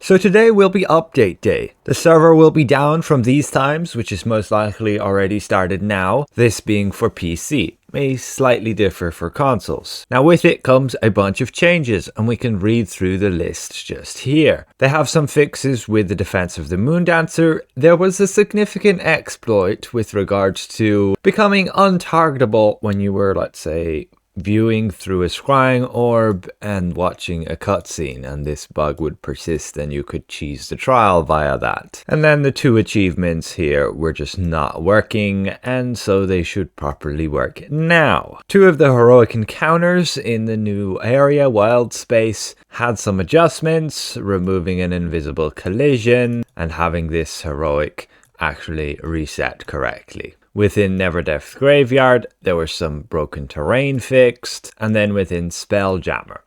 So today will be update day. The server will be down from these times, which is most likely already started now, this being for PC. May slightly differ for consoles. Now with it comes a bunch of changes, and we can read through the list just here. They have some fixes with the defense of the Moondancer. There was a significant exploit with regards to becoming untargetable when you were, let's say, viewing through a scrying orb and watching a cutscene, and this bug would persist and you could cheese the trial via that. And then the two achievements here were just not working, and so they should properly work now. Two of the heroic encounters in the new area, Wild Space, had some adjustments, removing an invisible collision and having this heroic actually reset correctly. Within Neverdeath Graveyard, there was some broken terrain fixed, and then within Spelljammer,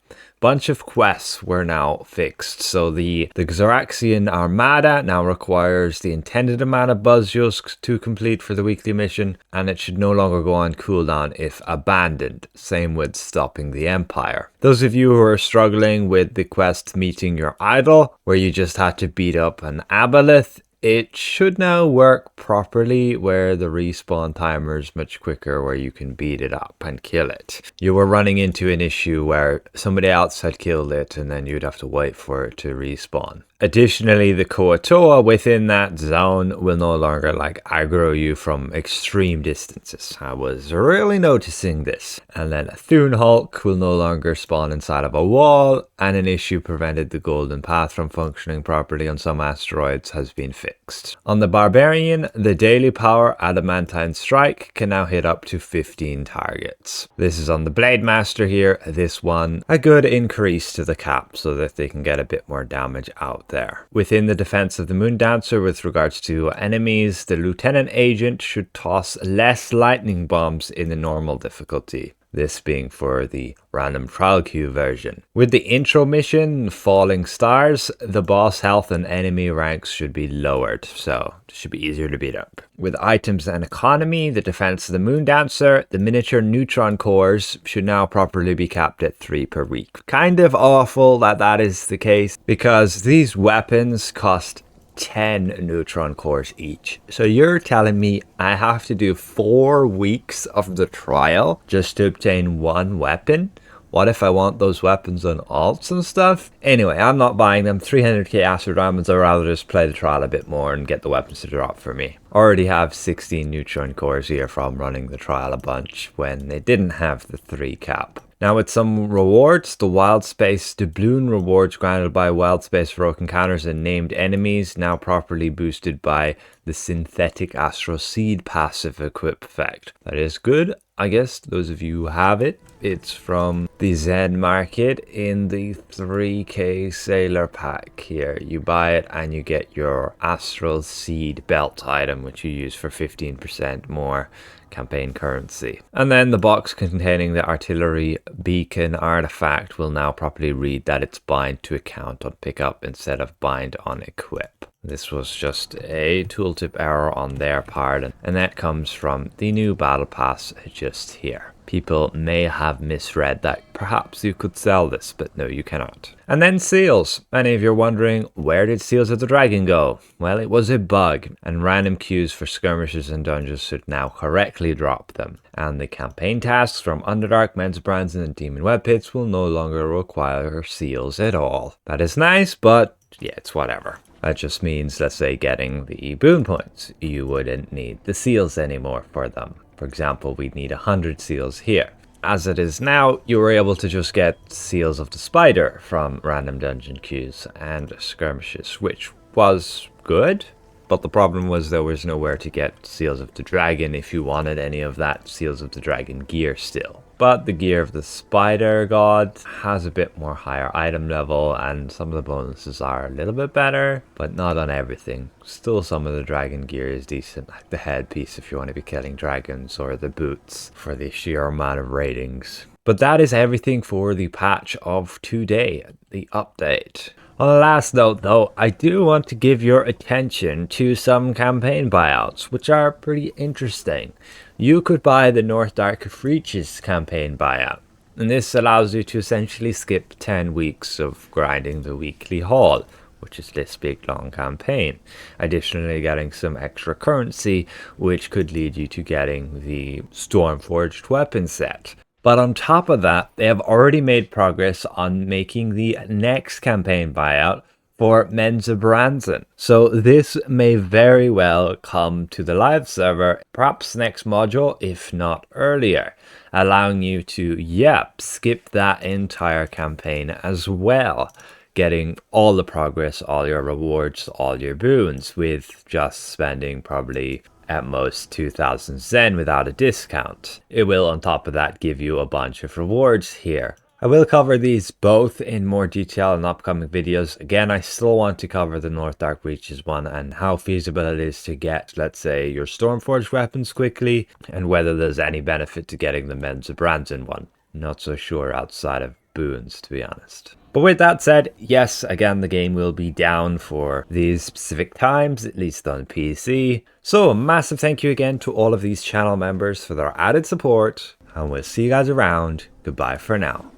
bunch of quests were now fixed. So the Xeraxian Armada now requires the intended amount of Buzzjus to complete for the weekly mission, and it should no longer go on cooldown if abandoned. Same with Stopping the Empire. Those of you who are struggling with the quest Meeting Your Idol, where you just had to beat up an Aboleth, it should now work properly, where the respawn timer is much quicker, where you can beat it up and kill it. You were running into an issue where somebody else had killed it and then you'd have to wait for it to respawn. Additionally, the Koatoa within that zone will no longer aggro you from extreme distances. I was really noticing this. And then a Thune Hulk will no longer spawn inside of a wall, and an issue prevented the Golden Path from functioning properly on some asteroids has been fixed. On the Barbarian, the daily power Adamantine Strike can now hit up to 15 targets. This is on the Blade Master here. This one, a good increase to the cap so that they can get a bit more damage out there. Within the defense of the Moondancer, with regards to enemies, the Lieutenant Agent should toss less lightning bombs in the normal difficulty. This being for the random trial queue version. With the intro mission, Falling Stars, the boss health and enemy ranks should be lowered, so it should be easier to beat up. With items and economy, the defense of the Moondancer, the miniature Neutron Cores should now properly be capped at 3 per week. Kind of awful that is the case, because these weapons cost 10 Neutron Cores each. So you're telling me I have to do 4 weeks of the trial just to obtain one weapon? What if I want those weapons on alts and stuff? Anyway, I'm not buying them. 300k Astro Diamonds, I'd rather just play the trial a bit more and get the weapons to drop for me. Already have 16 Neutron Cores here from running the trial a bunch when they didn't have the 3 cap. Now with some rewards, the Wild Space doubloon rewards granted by Wild Space heroic encounters and named enemies now properly boosted by the Synthetic Astro Seed passive equip effect. That is good, I guess, those of you who have it. It's from the Zen Market in the 3k Sailor Pack here. You buy it and you get your Astral Seed belt item, which you use for 15% more campaign currency. And then the box containing the artillery beacon artifact will now properly read that it's bind to account on pickup instead of bind on equip. This was just a tooltip error on their part, and that comes from the new battle pass just here. People may have misread that perhaps you could sell this, but no, you cannot. And then seals. Many of you are wondering, where did Seals of the Dragon go? Well, it was a bug, and random queues for skirmishes and dungeons should now correctly drop them. And the campaign tasks from Underdark, Menzo Campaign, and Demon Web Pits will no longer require seals at all. That is nice, but yeah, it's whatever. That just means, let's say, getting the boon points. You wouldn't need the seals anymore for them. For example, we'd need 100 seals here. As it is now, you were able to just get Seals of the Spider from random dungeon queues and skirmishes, which was good. But the problem was there was nowhere to get Seals of the Dragon if you wanted any of that Seals of the Dragon gear still. But the gear of the Spider God has a bit more higher item level, and some of the bonuses are a little bit better, but not on everything. Still, some of the dragon gear is decent, like the headpiece if you want to be killing dragons, or the boots for the sheer amount of ratings. But that is everything for the patch of today, the update. On a last note though, I do want to give your attention to some campaign buyouts, which are pretty interesting. You could buy the North Dark of Reaches campaign buyout, and this allows you to essentially skip 10 weeks of grinding the weekly haul, which is this big long campaign. Additionally, getting some extra currency, which could lead you to getting the Stormforged weapon set. But on top of that, they have already made progress on making the next campaign buyout for Menzo. So this may very well come to the live server, perhaps next module, if not earlier, allowing you to, skip that entire campaign as well, getting all the progress, all your rewards, all your boons, with just spending probably at most 2000 Zen without a discount. It will on top of that give you a bunch of rewards here. I will cover these both in more detail in upcoming videos. Again, I still want to cover the North Dark Reaches one and how feasible it is to get, let's say, your Stormforged weapons quickly, and whether there's any benefit to getting the Menzo one. Not so sure outside of boons, to be honest. But with that said, yes, again, the game will be down for these specific times, at least on PC. So a massive thank you again to all of these channel members for their added support, and we'll see you guys around. Goodbye for now.